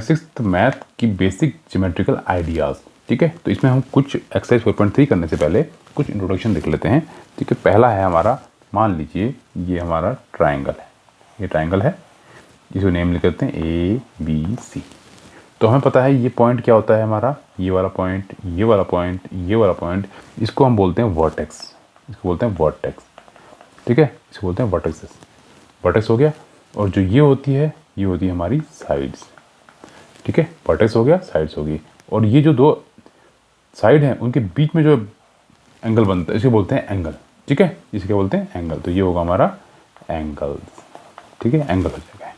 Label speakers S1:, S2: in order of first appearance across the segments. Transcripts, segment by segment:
S1: Sixth math की basic geometrical ideas. ठीक है, तो इसमें हम कुछ एक्सरसाइज 4.3 करने से पहले कुछ इंट्रोडक्शन देख लेते हैं। ठीक है, पहला है हमारा, मान लीजिए ये हमारा ट्राइंगल है, ये ट्राइंगल है, जिसको नेम लिख देते हैं ए बी सी। तो हमें पता है ये पॉइंट क्या होता है हमारा, ये वाला पॉइंट, ये वाला पॉइंट, ये वाला पॉइंट, इसको हम बोलते हैं वर्टेक्स, इसको बोलते हैं वर्टेक्स। ठीक है, इसको बोलते हैं वर्टेक्सेस। वर्टेक्स हो गया, और जो ये होती है हमारी साइड्स। ठीक है, वर्टेक्स हो गया, साइड्स हो गई, और ये जो दो साइड हैं उनके बीच में जो एंगल बनता है इसे बोलते हैं एंगल। ठीक है, इसे क्या बोलते हैं, एंगल। तो ये होगा हमारा एंगल्स। ठीक है, एंगल हो जाएगा,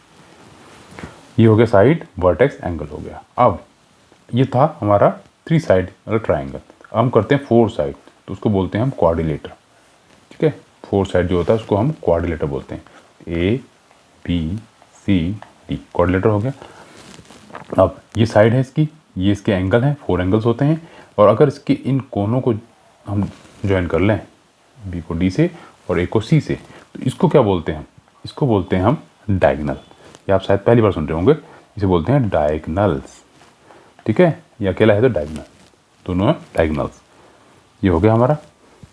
S1: ये हो गया साइड, वर्टेक्स, एंगल हो गया। अब ये था हमारा 3 साइड वाला ट्राइंगल। अब हम करते हैं 4 साइड, तो उसको बोलते हैं हम क्वाड्रिलेटर। ठीक है, 4 साइड जो होता है उसको हम क्वाड्रिलेटर बोलते हैं, A B C D, quadrilateral हो गया। अब ये साइड है इसकी, ये इसके एंगल हैं, 4 एंगल्स होते हैं, और अगर इसके इन कोनों को हम ज्वाइन कर लें, बी को डी से और ए को सी से, तो इसको क्या बोलते हैं, इसको बोलते हैं हम डायगोनल। ये आप शायद पहली बार सुन रहे होंगे, इसे बोलते हैं डायगोनल्स। ठीक है, ये अकेला है तो डायगोनल, दोनों है डायगोनल्स। ये हो गया हमारा।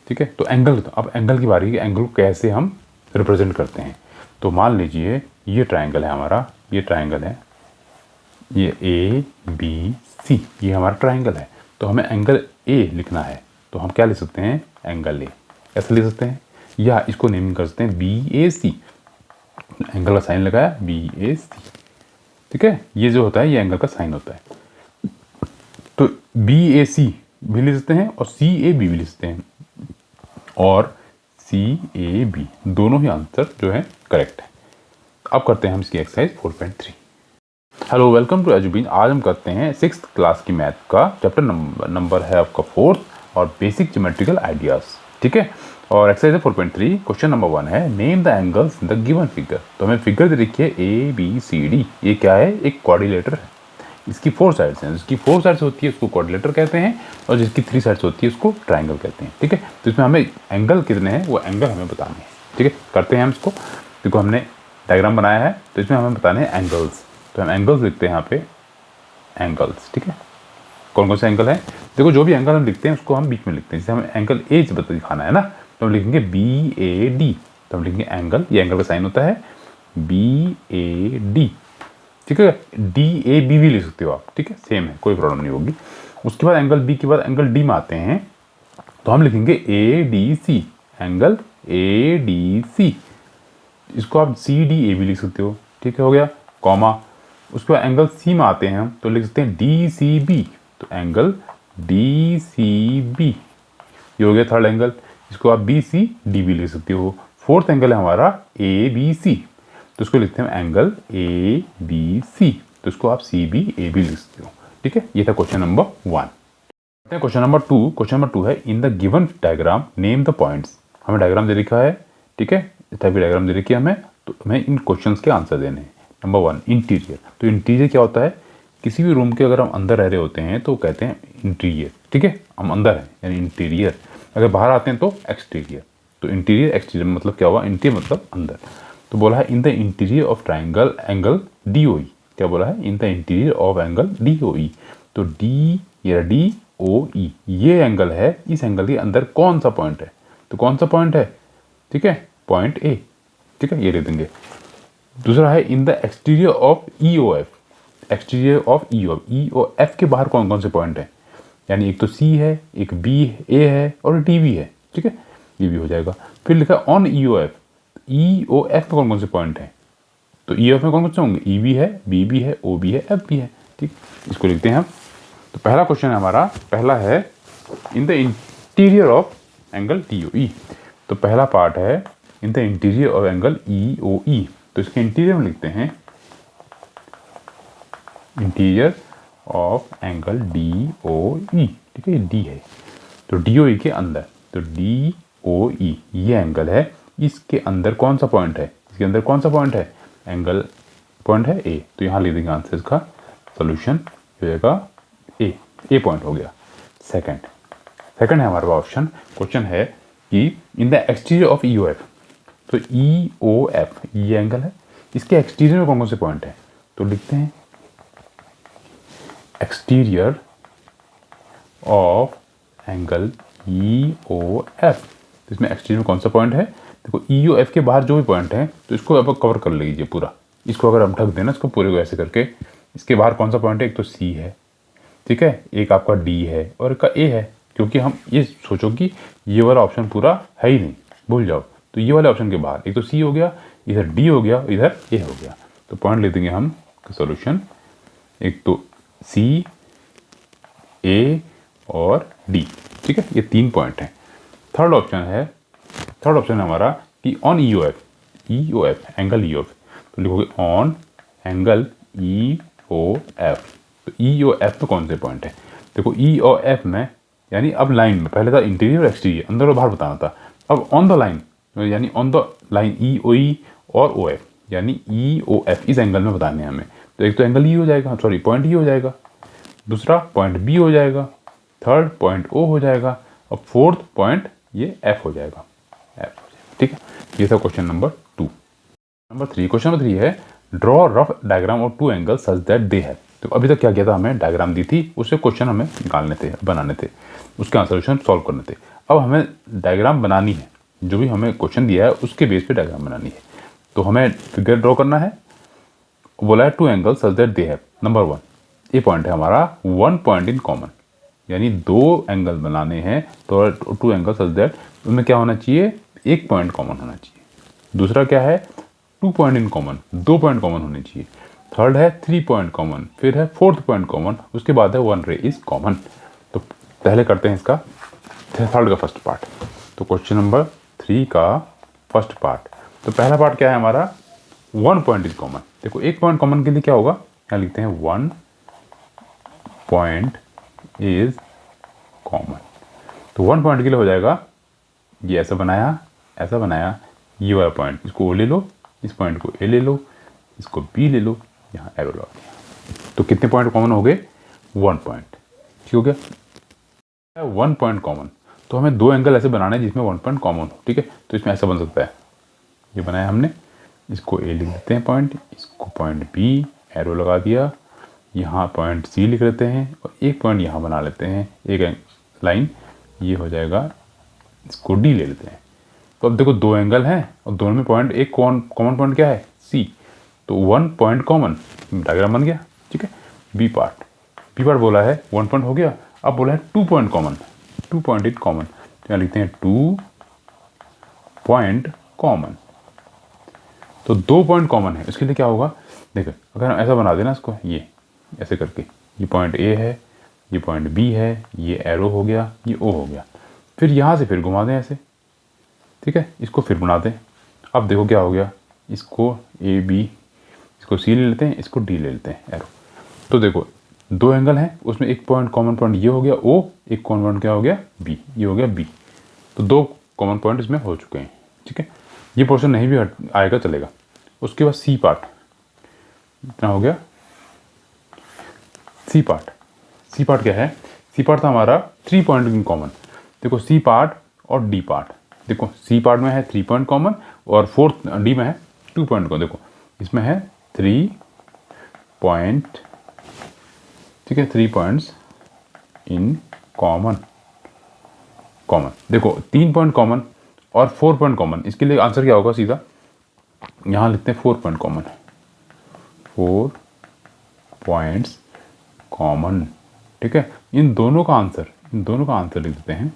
S1: ठीक है, तो एंगल, अब एंगल की बारी है, एंगल को कैसे हम रिप्रेजेंट करते हैं। तो मान लीजिए ये ट्राइंगल है हमारा, ये ट्राइंगल है, ये ए बी सी, ये हमारा ट्राइंगल है। तो हमें एंगल ए लिखना है, तो हम क्या लिख सकते हैं, एंगल ए, ऐसे लिख सकते हैं, या इसको नेमिंग कर सकते हैं बी ए सी, एंगल का साइन लगाया बी ए सी। ठीक है, ये जो होता है ये एंगल का साइन होता है। तो बी ए सी भी लिख सकते हैं और सी ए बी भी लिख सकते हैं, और सी ए बी दोनों ही आंसर जो है करेक्ट है। अब करते हैं हम इसकी exercise 4.3। Hello, welcome to Edubin. आज हम करते हैं 6th क्लास की मैथ का चैप्टर नंबर है आपका 4th, और बेसिक ज्योमेट्रिकल आइडियाज। ठीक है, और एक्सरसाइज 4.3, क्वेश्चन नंबर 1 है, name the angles in the given figure. तो हमें फिगर दे रखी है ए बी सी डी, ये क्या है, एक क्वाड्रिलेटर है। इसकी 4 साइड्स हैं, जिसकी 4 साइड्स होती है उसको क्वाड्रिलेटर कहते हैं, और जिसकी 3 साइड्स होती है उसको ट्राइंगल कहते हैं। ठीक है, तो इसमें हमें एंगल कितने हैं वो एंगल हमें बताने हैं। ठीक है, करते हैं हम इसको। देखो हमने डायग्राम बनाया है, तो इसमें हमें बताने हैं एंगल्स। तो हम एंगल्स लिखते हैं यहाँ पे, एंगल्स। ठीक है, कौन कौन से एंगल है, देखो जो भी एंगल हम लिखते हैं उसको हम बीच में लिखते हैं। जैसे हमें एंगल ए से दिखाना है ना, तो हम लिखेंगे बी ए डी, तो हम लिखेंगे एंगल, ये एंगल का साइन होता है बी ए डी। ठीक है, डी ए बी भी लिख सकते हो आप, ठीक है, सेम है, कोई प्रॉब्लम नहीं होगी। उसके बाद एंगल बी के बाद एंगल डी में आते हैं, तो हम लिखेंगे A D C, angle A D C. इसको आप सी डी ए भी लिख सकते हो। ठीक है, हो गया, कॉमा। उसके बाद एंगल सी में आते हैं हम, तो लिख सकते हैं डी सी बी, तो एंगल डी सी बी, ये हो गया थर्ड एंगल। इसको आप बी सी डी भी लिख सकते हो। फोर्थ एंगल है हमारा ए बी सी, तो इसको लिखते हैं एंगल ए बी सी, तो इसको आप सी बी ए भी लिख सकते हो। ठीक है, ये था question number 1। Question number 2, question number 2 है, in the given diagram name the points. हमें डायग्राम दे रखा है, ठीक है, इस टाइप की डायग्राम दे रखी है हमें, तो हमें इन क्वेश्चंस के आंसर देने हैं। Number 1, interior. तो इंटीरियर क्या होता है, किसी भी रूम के अगर हम अंदर रह रहे होते हैं तो कहते हैं इंटीरियर। ठीक है, हम अंदर हैं यानी इंटीरियर, अगर बाहर आते हैं तो एक्सटीरियर। तो इंटीरियर एक्सटीरियर मतलब क्या हुआ, इंटीरियर मतलब अंदर। तो बोला है in the interior of triangle angle D O E, क्या बोला है, in the interior of angle D O E. तो डी या डी ओ ई, ये एंगल है, इस एंगल के अंदर कौन सा पॉइंट है, तो कौन सा पॉइंट है, ठीक है, पॉइंट ए। ठीक है, ये लिख देंगे। दूसरा है in the exterior of E O F, exterior of E O F के बाहर कौन कौन से पॉइंट है, यानी एक तो सी है, एक बी ए है और डी बी है। ठीक है, ये भी हो जाएगा। फिर लिखा ऑन ई ओ एफ में कौन कौन से पॉइंट हैं, तो ई ओ एफ में कौन कौन से होंगे, ई बी है, बी बी है, ओ बी है, एफ बी है। ठीक, इसको लिखते हैं हम। तो पहला क्वेश्चन है हमारा, पहला है in the interior of angle D O E. तो पहला पार्ट है in the interior of angle E O E, तो इसके इंटीरियर में लिखते हैं interior of angle D O E. ठीक है, डी है तो डी ओ ई के अंदर, तो डी ओ ई ये एंगल है, इसके अंदर कौन सा पॉइंट है, इसके अंदर कौन सा पॉइंट है, एंगल पॉइंट है ए। तो यहाँ लिख देंगे आंसर का सोल्यूशन हो जाएगा ए पॉइंट हो गया। सेकंड है हमारे पास ऑप्शन, क्वेश्चन है कि in the exterior of E O F. तो ई ओ एफ ये एंगल है, इसके एक्सटीरियर में कौन कौन से पॉइंट है, तो लिखते हैं एक्सटीरियर ऑफ एंगल EOF। तो इसमें एक्सटीरियर में कौन सा पॉइंट है? देखो EOF के बाहर जो भी पॉइंट है तो इसको अब कवर कर लीजिए पूरा। इसको अगर हम ढक देना इसको पूरे को ऐसे करके, इसके बाहर कौन सा पॉइंट है? एक तो C है, ठीक है, एक आपका D है और एक का A है। क्योंकि हम ये सोचो कि ये वाला ऑप्शन पूरा है ही नहीं, भूल जाओ, तो ये वाले ऑप्शन के बाहर एक तो C हो गया, इधर D हो गया, इधर A हो गया। तो पॉइंट ले देंगे हम सॉल्यूशन, एक तो C, A और D, ठीक है, ये 3 पॉइंट हैं। थर्ड ऑप्शन है हमारा कि ऑन EOF एंगल EOF, तो लिखोगे ऑन एंगल EOF। तो EOF में कौन से पॉइंट है? देखो EOF में यानी अब लाइन में पहले था इंटीरियर और एक्सटीरियर, अंदर और बाहर बताना था। अब ऑन द लाइन यानी ऑन द लाइन EOE और OF, यानी EOF इस एंगल में बताने हैं हमें। तो एक तो एंगल E हो जाएगा, सॉरी पॉइंट E हो जाएगा, दूसरा पॉइंट B हो जाएगा, थर्ड पॉइंट O हो जाएगा और फोर्थ पॉइंट ये F हो जाएगा, ठीक है। ये था क्वेश्चन नंबर 2। क्वेश्चन नंबर 3 है draw rough diagram of two angle such that they have. तो अभी तक क्या किया था, हमें डायग्राम दी थी, उससे क्वेश्चन हमें निकालने थे, बनाने थे, उसके सोल्यूशन सॉल्व करने थे। अब हमें डायग्राम बनानी है, जो भी हमें क्वेश्चन दिया है उसके बेस पे डायग्राम बनानी है। तो हमें फिगर ड्रॉ करना है, बोला है two angle such that they have. Number 1 ये पॉइंट है हमारा, 1 पॉइंट इन कॉमन, यानी 2 एंगल बनाने हैं तो टू एंगल सच दैट उनमें क्या होना चाहिए, 1 पॉइंट कॉमन होना चाहिए। दूसरा क्या है, 2 point in common, 2 point common होने चाहिए। थर्ड है 3 पॉइंट कॉमन, फिर है 4th पॉइंट कॉमन, उसके बाद है 1 रे इज कॉमन। तो पहले करते हैं इसका थर्ड का फर्स्ट पार्ट। तो क्वेश्चन नंबर 3 का फर्स्ट पार्ट, तो पहला पार्ट क्या है हमारा, 1 पॉइंट इज कॉमन। देखो 1 पॉइंट कॉमन के लिए क्या होगा, यहाँ लिखते हैं 1 पॉइंट इज कॉमन। तो 1 पॉइंट के लिए हो जाएगा, ये ऐसा बनाया, ये वाला पॉइंट इसको O ले लो, इस पॉइंट को A ले लो, इसको B ले लो, यहाँ एरो लगा दिया। तो कितने पॉइंट कॉमन हो गए, 1 पॉइंट, ठीक हो गया। 1 पॉइंट कॉमन, तो हमें 2 एंगल ऐसे बनाना है जिसमें 1 पॉइंट कॉमन हो, ठीक है। तो इसमें ऐसा बन सकता है, ये बनाया हमने, इसको A लिख देते हैं पॉइंट, इसको पॉइंट B एरो लगा दिया, यहाँ पॉइंट C लिख लेते हैं और एक पॉइंट यहाँ बना लेते हैं, एक लाइन, ये हो जाएगा, इसको D ले लेते हैं। तो अब देखो 2 एंगल हैं और दोनों में पॉइंट, एक कॉमन पॉइंट क्या है, C, तो 1 पॉइंट कॉमन, डायग्राम बन गया, ठीक है। बी पार्ट बोला है 1 पॉइंट हो गया, अब बोला है 2 point common, 2 point is common, तो यहाँ लिखते हैं 2 पॉइंट कॉमन। तो 2 पॉइंट कॉमन है, इसके लिए क्या होगा, देखो अगर हम ऐसा बना देना इसको, ये ऐसे करके, ये पॉइंट A है, ये पॉइंट B है, ये एरो हो गया, ये O हो गया, फिर यहाँ से फिर घुमा दें ऐसे, ठीक है, इसको फिर बना दें। अब देखो क्या हो गया, इसको A B, इसको C ले लेते हैं, इसको D ले लेते हैं एरो। तो देखो 2 एंगल हैं, उसमें एक पॉइंट कॉमन पॉइंट ये हो गया O, एक कॉमन पॉइंट क्या हो गया B, ये हो गया B। तो 2 कॉमन पॉइंट इसमें हो चुके हैं, ठीक है। ये पोर्शन नहीं भी आएगा चलेगा। उसके बाद C पार्ट, इतना हो गया C पार्ट क्या है, C पार्ट था हमारा 3 पॉइंट इन कॉमन। देखो C पार्ट और D पार्ट, देखो C पार्ट में है 3 पॉइंट कॉमन और 4th D में है 2 पॉइंट कॉमन। देखो इसमें है 3 पॉइंट, ठीक है, 3 पॉइंट्स इन कॉमन। देखो 3 पॉइंट कॉमन और 4 पॉइंट कॉमन, इसके लिए आंसर क्या होगा, सीधा यहाँ लिखते हैं 4 पॉइंट कॉमन, 4 पॉइंट्स कॉमन, ठीक है। इन दोनों का आंसर लिख देते हैं,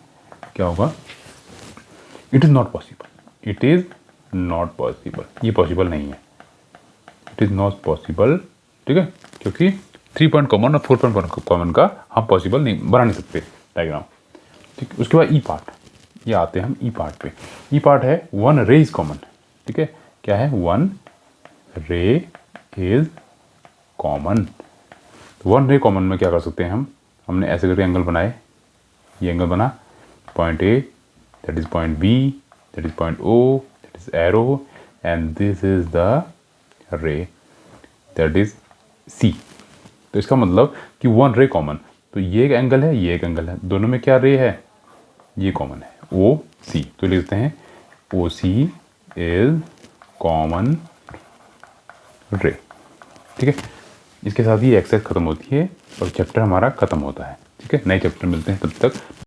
S1: क्या होगा, इट इज़ नॉट पॉसिबल, ये पॉसिबल नहीं है, इट इज़ नॉट पॉसिबल, ठीक है, क्योंकि 3 पॉइंट कॉमन और 4 पॉइंट कॉमन का हम पॉसिबल नहीं बना नहीं सकते डायग्राम, ठीक। उसके बाद ई पार्ट, ये आते हैं हम ई पार्ट पे। ई पार्ट है 1 रे इज कॉमन, ठीक है, क्या है, 1 रे इज कॉमन। 1 रे कॉमन में क्या कर सकते हैं हमने ऐसे करके एंगल बनाए, ये एंगल बना, point A, that is point B, that is point O, that is arrow, and this is the ray, that is C। तो इसका मतलब कि 1 रे कॉमन, तो ये एक एंगल है, ये एक एंगल है, दोनों में क्या रे है, ये कॉमन है, OC। तो लिखते हैं OC इज कॉमन रे, ठीक है। इसके साथ ही एक्सरसाइज खत्म होती है और चैप्टर हमारा खत्म होता है। ठीक है, नए चैप्टर मिलते हैं, तब तक